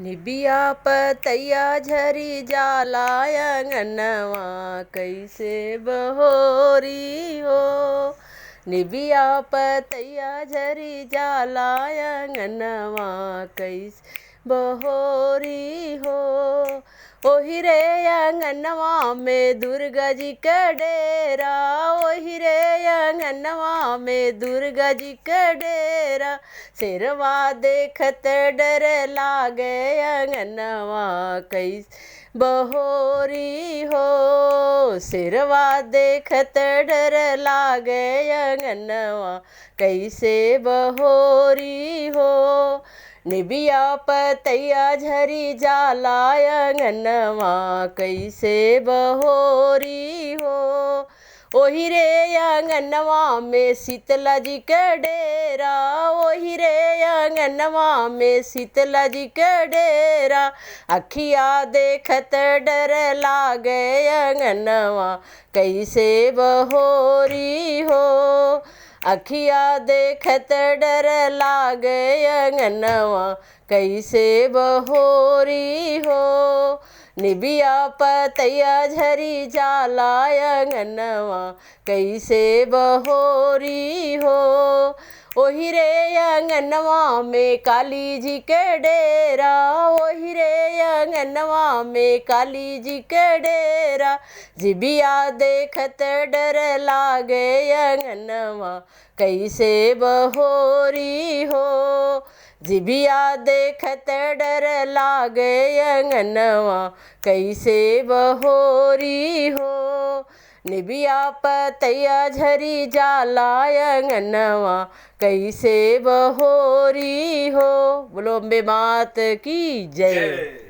निबिया पतैया झरी जाला अंगनवा कैसे बहोरी हो। निबिया पतैया झरी जाला अंगनवा कैसे बहोरी हो। ओही रे अंगनवा में दुर्गा जी का डेरा, ओही रे अंगनवा में दुर्गा जी का डेरा। शेरवा देखत डर लागे अंगनवा कैसे बहोरी हो। शेरवा देखत डर लागे अंगनवा कैसे बहोरी हो। निबिया पतैया झरी जाला अंगनवा कैसे बहोरी हो। ओही रे अंगनवा में शीतला जी का डेरा, ओही रे अंगनवा में शीतला जी का डेरा। अखिया देखत डर लागे अंगनवा कैसे बहोरी हो। अखिया देखत डर लागे अंगनवा कैसे बहोरी हो। निबिया पतैया झरी जाला अंगनवा कैसे बहोरी हो। ओही रे अंगनवा में काली जी के डेरा, ओही रे अंगनवा में काली जी के डेरा। जिबिया देखत डर लागे अंगनवा कैसे बहोरी हो। जिबिया देखत डर लागे अंगनवा कैसे बहोरी हो। निबिया पतैया झरी जाला अंगनवा कैसे बहोरी हो। बोलो अम्बे मात की जय।